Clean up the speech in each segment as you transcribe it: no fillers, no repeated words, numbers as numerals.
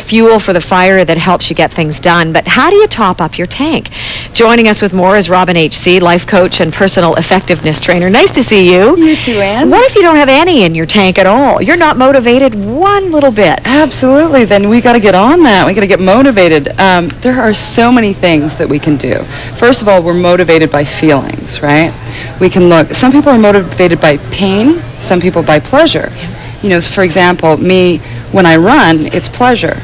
fuel for the fire that helps you get things done. But how do you top up your tank? Joining us with more is Robin H.C., life coach and personal effectiveness trainer. Nice to see you. You too, Anne. What if you don't have any in your tank at all? You're not motivated one little bit. Absolutely. Then we got to get on that. We got to get motivated. There are so many things that we can do. First of all, we're motivated by feelings, right? We can look. Some people are motivated by pain. Some people by pleasure. You know, for example, me, when I run, it's pleasure.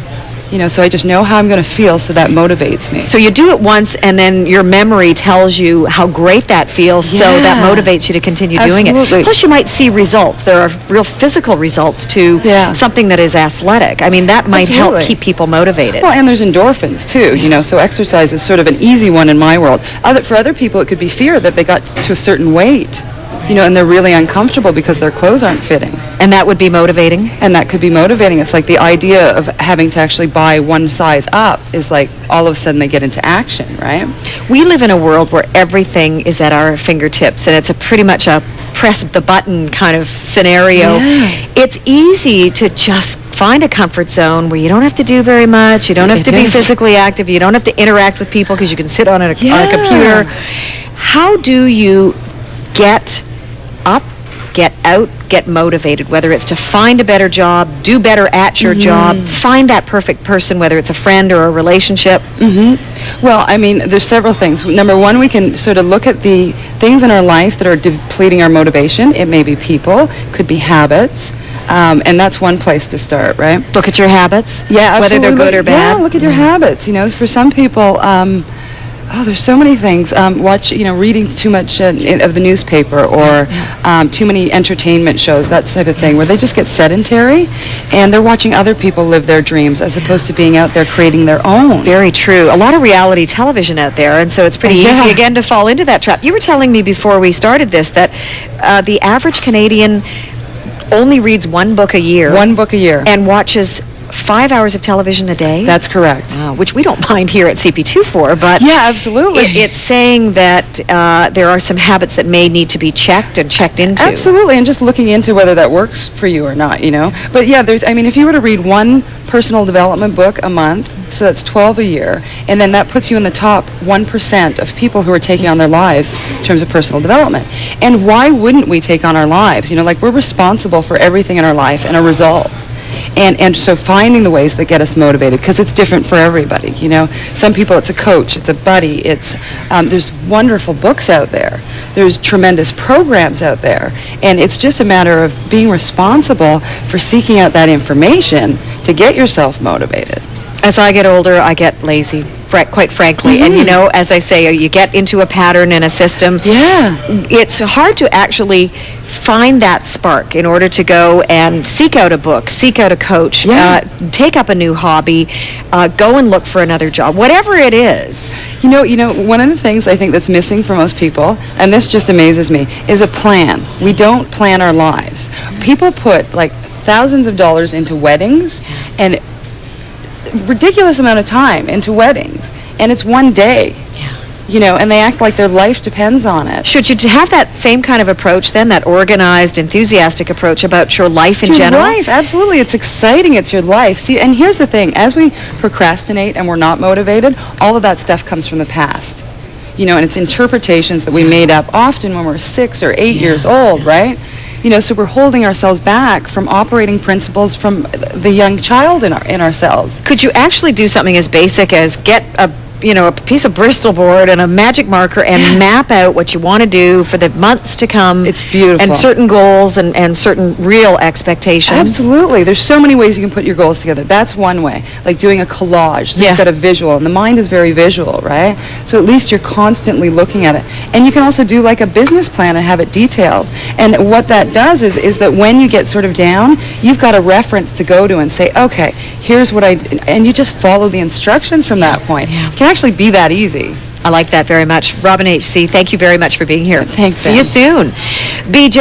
You know, so I just know how I'm going to feel, so that motivates me. So you do it once, and then your memory tells you how great that feels, so that motivates you to continue doing it. Plus, you might see results. There are real physical results to something that is athletic. I mean, that might help keep people motivated. Well, and there's endorphins, too, you know, so exercise is sort of an easy one in my world. For other people, it could be fear that they got to a certain weight. You know, and they're really uncomfortable because their clothes aren't fitting. And that would be motivating? And that could be motivating. It's like the idea of having to actually buy one size up is like all of a sudden they get into action, right? We live in a world where everything is at our fingertips, and it's pretty much a press the button kind of scenario. It's easy to just find a comfort zone where you don't have to do very much, you don't have to be physically active, you don't have to interact with people because you can sit on a computer. How do you get up, get out, get motivated, whether it's to find a better job, do better at your job, find that perfect person, whether it's a friend or a relationship? Well, I mean, there's several things. Number one, we can sort of look at the things in our life that are depleting our motivation. It may be people, could be habits. And that's one place to start, right? Look at your habits? Yeah, absolutely. Whether they're good or bad? Yeah, look at your habits. You know, for some people, there's so many things. Reading too much of the newspaper, or too many entertainment shows, that type of thing, where they just get sedentary, and they're watching other people live their dreams as opposed to being out there creating their own. Very true. A lot of reality television out there, and so it's pretty easy, again, to fall into that trap. You were telling me before we started this that the average Canadian only reads one book a year. One book a year. And watches 5 hours of television a day? That's correct. Which we don't mind here at CP2 for, but yeah, absolutely. It's saying that there are some habits that may need to be checked and checked into. Absolutely, and just looking into whether that works for you or not, you know. But yeah, if you were to read one personal development book a month, so that's 12 a year, and then that puts you in the top 1% of people who are taking on their lives in terms of personal development. And why wouldn't we take on our lives? You know, like, we're responsible for everything in our life and a result. And so finding the ways that get us motivated, because it's different for everybody, you know. Some people it's a coach, it's a buddy, there's wonderful books out there, there's tremendous programs out there, and it's just a matter of being responsible for seeking out that information to get yourself motivated. As I get older, I get lazy, quite frankly. And, you know, as I say, you get into a pattern and a system. Yeah. It's hard to actually find that spark in order to go and seek out a book, seek out a coach, take up a new hobby, go and look for another job, whatever it is. You know, one of the things I think that's missing for most people, and this just amazes me, is a plan. We don't plan our lives. People put, like, thousands of dollars into weddings and ridiculous amount of time into weddings, and it's one day. You know, and they act like their life depends on it. Should you have that same kind of approach then, that organized, enthusiastic approach about your life in general? Your life, absolutely. It's exciting. It's your life. See, and here's the thing. As we procrastinate and we're not motivated, all of that stuff comes from the past. You know, and it's interpretations that we made up often when we're 6 or 8 years old, right? You know, so we're holding ourselves back from operating principles from the young child in ourselves. Could you actually do something as basic as get a piece of Bristol board and a magic marker and map out what you want to do for the months to come? It's beautiful. And certain goals and certain real expectations. Absolutely. There's so many ways you can put your goals together. That's one way. Like doing a collage. So you've got a visual, and the mind is very visual, right? So at least you're constantly looking at it. And you can also do like a business plan and have it detailed. And what that does is that when you get sort of down, you've got a reference to go to and say, okay, here's what and you just follow the instructions from that point. It can actually be that easy. I like that very much. Robin H.C., thank you very much for being here. Thanks. See you soon. BJ.